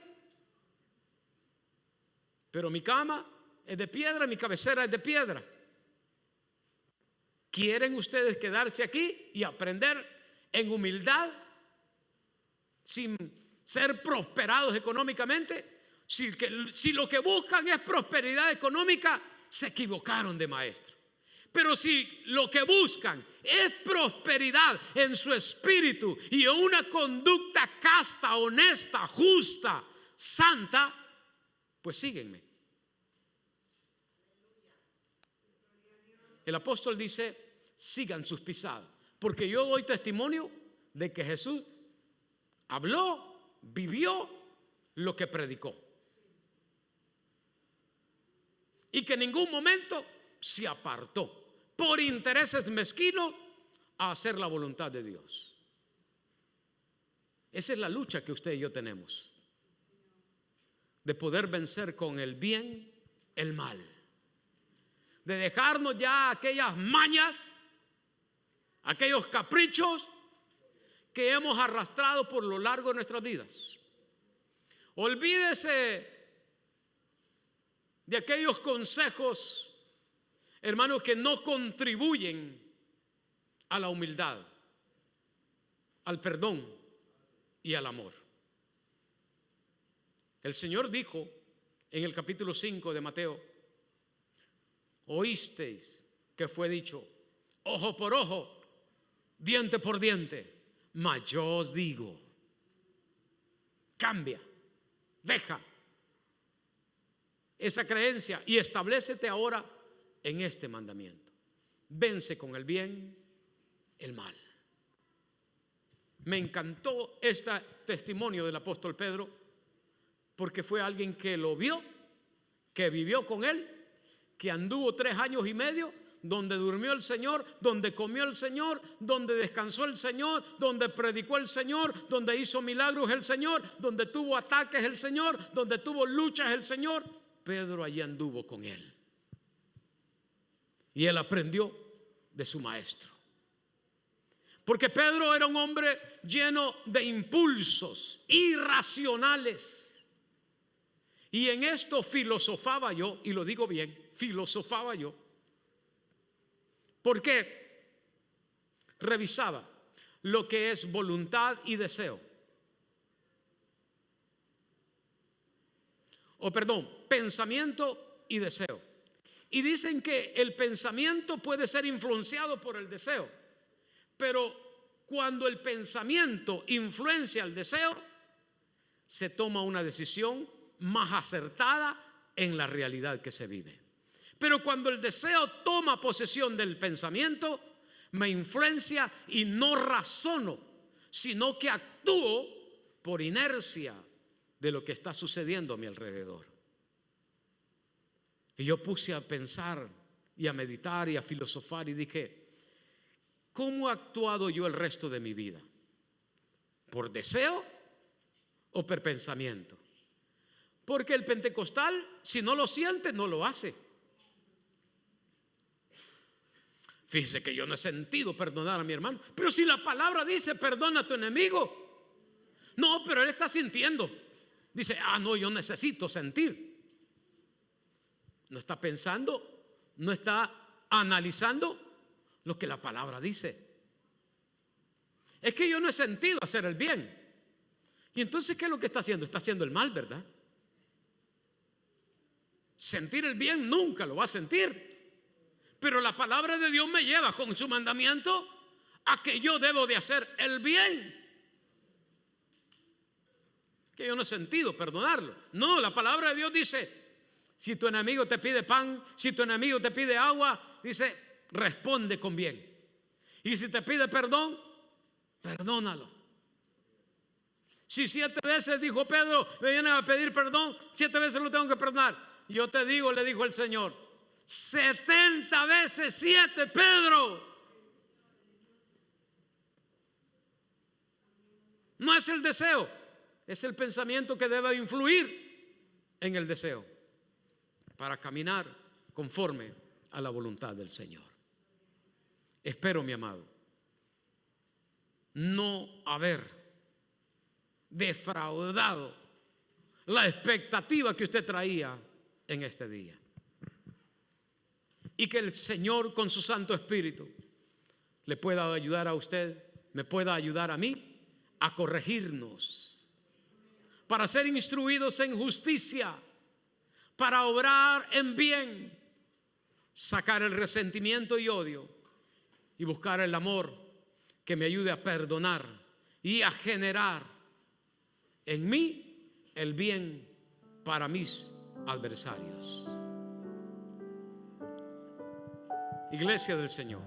pero mi cama es de piedra, mi cabecera es de piedra. ¿Quieren ustedes quedarse aquí y aprender en humildad, sin ser prosperados económicamente? Si lo que buscan es prosperidad económica, se equivocaron de maestro. Pero si lo que buscan es prosperidad en su espíritu y en una conducta casta, honesta, justa, santa, pues síguenme. El apóstol dice: sigan sus pisadas, porque yo doy testimonio de que Jesús habló, vivió lo que predicó, y que en ningún momento se apartó por intereses mezquinos a hacer la voluntad de Dios. Esa es la lucha que usted y yo tenemos, de poder vencer con el bien el mal, de dejarnos ya aquellas mañas, aquellos caprichos que hemos arrastrado por lo largo de nuestras vidas. Olvídese de aquellos consejos, hermanos, que no contribuyen a la humildad, al perdón y al amor. El Señor dijo en el capítulo 5 de Mateo: oísteis que fue dicho, ojo por ojo, diente por diente, mas yo os digo. Cambia, deja esa creencia y establécete ahora en este mandamiento: vence con el bien el mal. Me encantó este testimonio del apóstol Pedro, porque fue alguien que lo vio, que vivió con él, que anduvo 3 años y medio, donde durmió el Señor, donde comió el Señor, donde descansó el Señor, donde predicó el Señor, donde hizo milagros el Señor, donde tuvo ataques el Señor, donde tuvo luchas el Señor. Pedro allí anduvo con él, y él aprendió de su maestro. Porque Pedro era un hombre lleno de impulsos irracionales, y en esto filosofaba yo, y lo digo bien, filosofaba yo, porque revisaba lo que es voluntad y deseo, pensamiento y deseo. Y dicen que el pensamiento puede ser influenciado por el deseo, pero cuando el pensamiento influencia el deseo, se toma una decisión más acertada en la realidad que se vive. Pero cuando el deseo toma posesión del pensamiento, me influencia y no razono, sino que actúo por inercia de lo que está sucediendo a mi alrededor. Y yo puse a pensar y a meditar y a filosofar y dije: ¿cómo he actuado yo el resto de mi vida? ¿Por deseo o por pensamiento? Porque el pentecostal, si no lo siente, no lo hace. Fíjese que yo no he sentido perdonar a mi hermano, pero si la palabra dice perdona a tu enemigo. No, pero él está sintiendo. Dice: no, yo necesito sentir. No está pensando, no está analizando lo que la palabra dice. Es que yo no he sentido hacer el bien. Y entonces, ¿qué es lo que está haciendo? Está haciendo el mal, ¿verdad? Sentir el bien nunca lo va a sentir. Pero la palabra de Dios me lleva con su mandamiento a que yo debo de hacer el bien. Que yo no he sentido perdonarlo. No, la palabra de Dios dice: si tu enemigo te pide pan, si tu enemigo te pide agua, dice, responde con bien. Y si te pide perdón, perdónalo. Si 7 veces, dijo Pedro, me vienen a pedir perdón, 7 veces lo tengo que perdonar. Yo te digo, le dijo el Señor, 70 veces 7, Pedro. No es el deseo, es el pensamiento que debe influir en el deseo para caminar conforme a la voluntad del Señor. Espero, mi amado, no haber defraudado la expectativa que usted traía en este día, y que el Señor con su Santo Espíritu le pueda ayudar a usted, me pueda ayudar a mí a corregirnos, para ser instruidos en justicia, para obrar en bien, sacar el resentimiento y odio y buscar el amor que me ayude a perdonar y a generar en mí el bien para mis adversarios. Iglesia del Señor,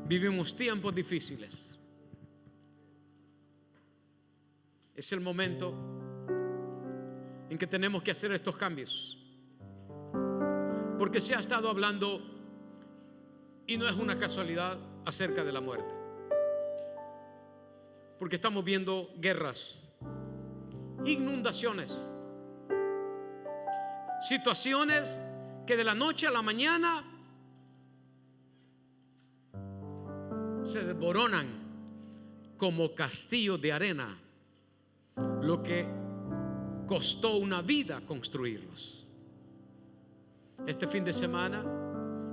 vivimos tiempos difíciles. Es el momento en que tenemos que hacer estos cambios, porque se ha estado hablando, y no es una casualidad, acerca de la muerte, porque estamos viendo guerras, inundaciones, situaciones que de la noche a la mañana se desboronan como castillos de arena, lo que costó una vida construirlos. Este fin de semana,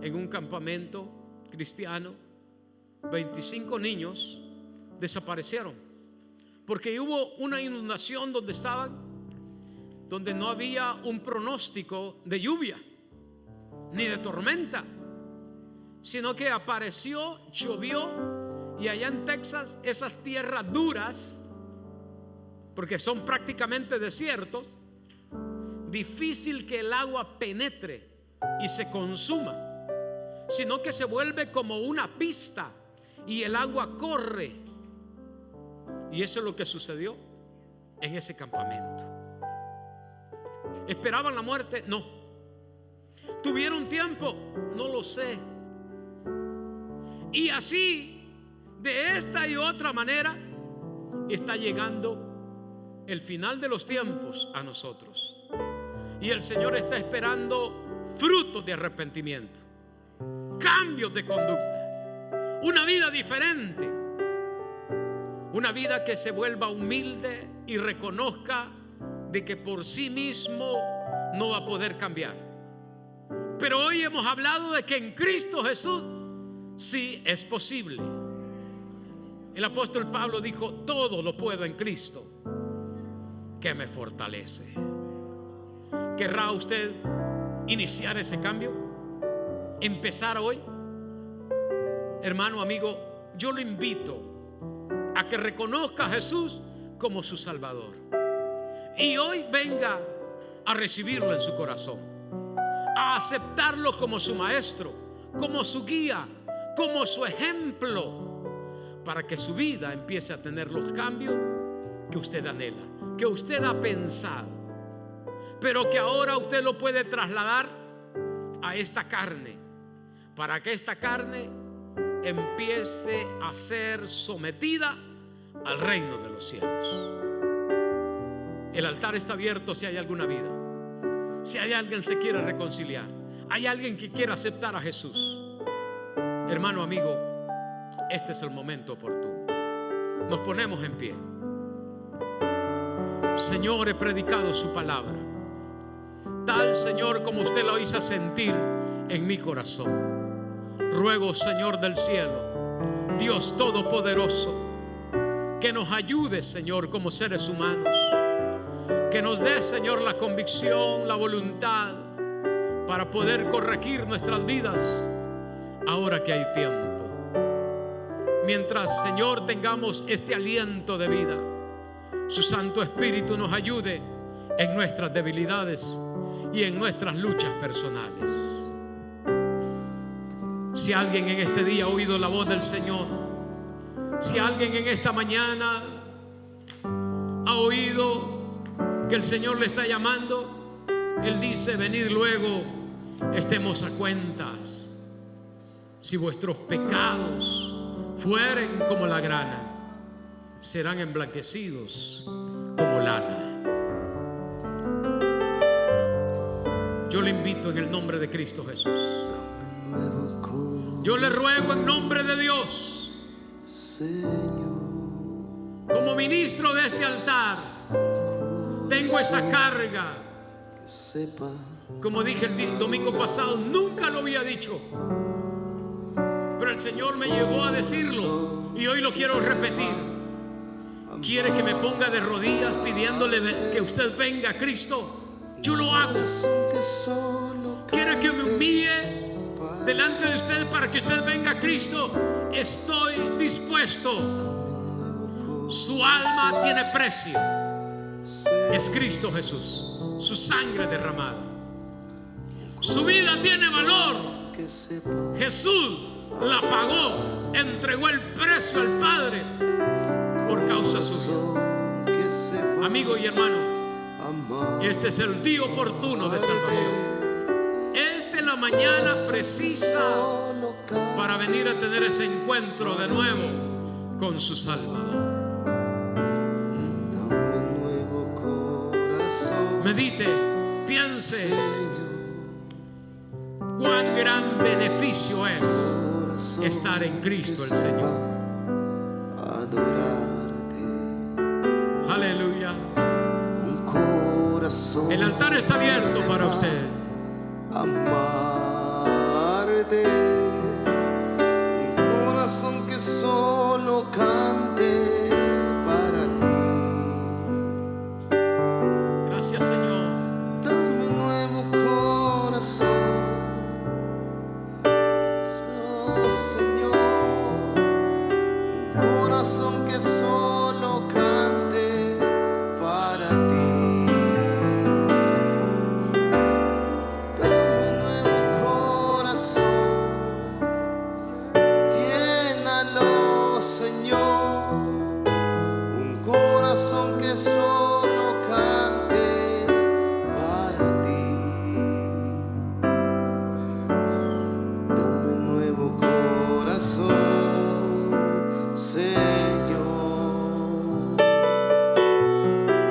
en un campamento cristiano, 25 niños desaparecieron porque hubo una inundación donde estaban, donde no había un pronóstico de lluvia ni de tormenta, sino que apareció, llovió, y allá en Texas, esas tierras duras, porque son prácticamente desiertos, difícil que el agua penetre y se consuma, sino que se vuelve como una pista y el agua corre. Y eso es lo que sucedió en ese campamento. ¿Esperaban la muerte? No. ¿Tuvieron tiempo? No lo sé. Y así, de esta y otra manera, está llegando el final de los tiempos a nosotros. Y el Señor está esperando frutos de arrepentimiento, cambios de conducta, una vida diferente, una vida que se vuelva humilde y reconozca de que por sí mismo no va a poder cambiar. Pero hoy hemos hablado de que en Cristo Jesús sí es posible. El apóstol Pablo dijo: todo lo puedo en Cristo que me fortalece. ¿Querrá usted iniciar ese cambio? ¿Empezar hoy? Hermano, amigo, yo lo invito a que reconozca a Jesús como su Salvador y hoy venga a recibirlo en su corazón, a aceptarlo como su maestro, como su guía, como su ejemplo, para que su vida empiece a tener los cambios que usted anhela, que usted ha pensado, pero que ahora usted lo puede trasladar a esta carne, para que esta carne empiece a ser sometida al reino de los cielos. El altar está abierto si hay alguna vida, si hay alguien que se quiere reconciliar, hay alguien que quiera aceptar a Jesús. Hermano, amigo, este es el momento oportuno. Nos ponemos en pie. Señor, he predicado su palabra, tal, Señor, como usted lo hizo sentir en mi corazón. Ruego, Señor del cielo, Dios todopoderoso, que nos ayude, Señor, como seres humanos, que nos dé, Señor, la convicción, la voluntad para poder corregir nuestras vidas ahora que hay tiempo. Mientras, Señor, tengamos este aliento de vida, su Santo Espíritu nos ayude en nuestras debilidades y en nuestras luchas personales. Si alguien en este día ha oído la voz del Señor, si alguien en esta mañana ha oído que el Señor le está llamando, Él dice: venid luego, estemos a cuentas. Si vuestros pecados fueren como la grana, serán emblanquecidos como lana. Yo le invito en el nombre de Cristo Jesús. Yo le ruego en nombre de Dios, como ministro de este altar, tengo esa carga. Como dije el domingo pasado, nunca lo había dicho, pero el Señor me llevó a decirlo y hoy lo quiero repetir. Quiere que me ponga de rodillas pidiéndole que usted venga a Cristo. Yo lo hago. Quiere que me humille delante de usted para que usted venga a Cristo. Estoy dispuesto. Su alma tiene precio. Es Cristo Jesús, su sangre derramada. Su vida tiene valor. Jesús la pagó, entregó el precio al Padre por causa suya. Amigo y hermano, este es el día oportuno de salvación. Esta es la mañana precisa para venir a tener ese encuentro de nuevo con su Salvador. Medite, piense cuán gran beneficio es estar en Cristo el Señor. Aleluya. El altar está abierto para usted. Amarte, un corazón que solo cante para ti. corazón, oh Señor, un corazón que solo cante para ti. Dame un nuevo corazón, llénalo, Señor, un corazón que solo cante para ti. Dame un nuevo corazón, Señor,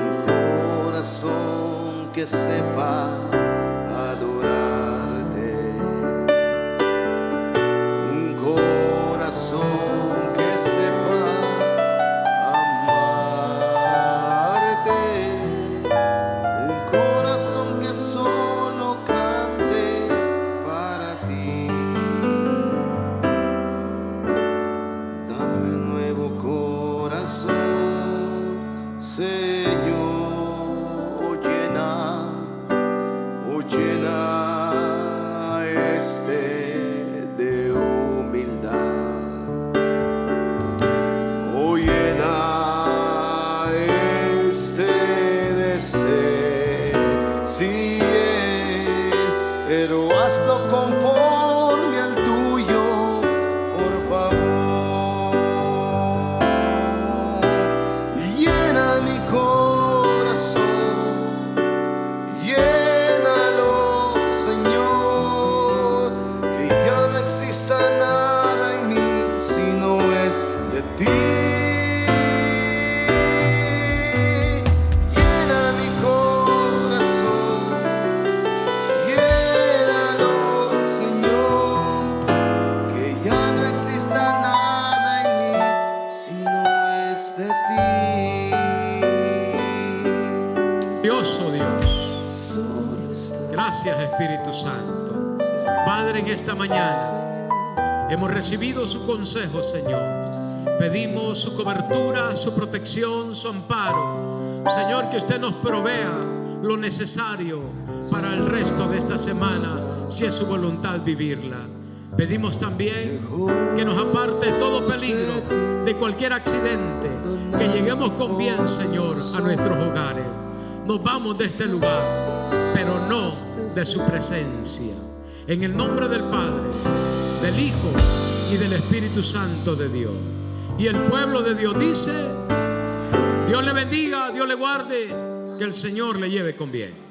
un corazón que sepa adorarte, un corazón que sepa amarte, un corazón que solo cante para ti. Dame un nuevo corazón, Señor, llena este de humildad, llena este de ser, sí, pero hazlo conforme al tuyo, por favor. Llena mi corazón, llénalo, Señor, que ya no exista nada en mí si no es de ti. Llena mi corazón, llénalo, Señor, que ya no exista nada en mí si no es de ti. Dios, oh Dios. Solo está Gracias, Espíritu Santo. Padre, en esta mañana hemos recibido su consejo, Señor. Pedimos su cobertura, su protección, su amparo. Señor, que usted nos provea lo necesario para el resto de esta semana, si es su voluntad vivirla. Pedimos también que nos aparte de todo peligro, de cualquier accidente, que lleguemos con bien, Señor, a nuestros hogares. Nos vamos de este lugar, pero no de su presencia. En el nombre del Padre, del Hijo y del Espíritu Santo de Dios. Y el pueblo de Dios dice: Dios le bendiga, Dios le guarde, que el Señor le lleve con bien.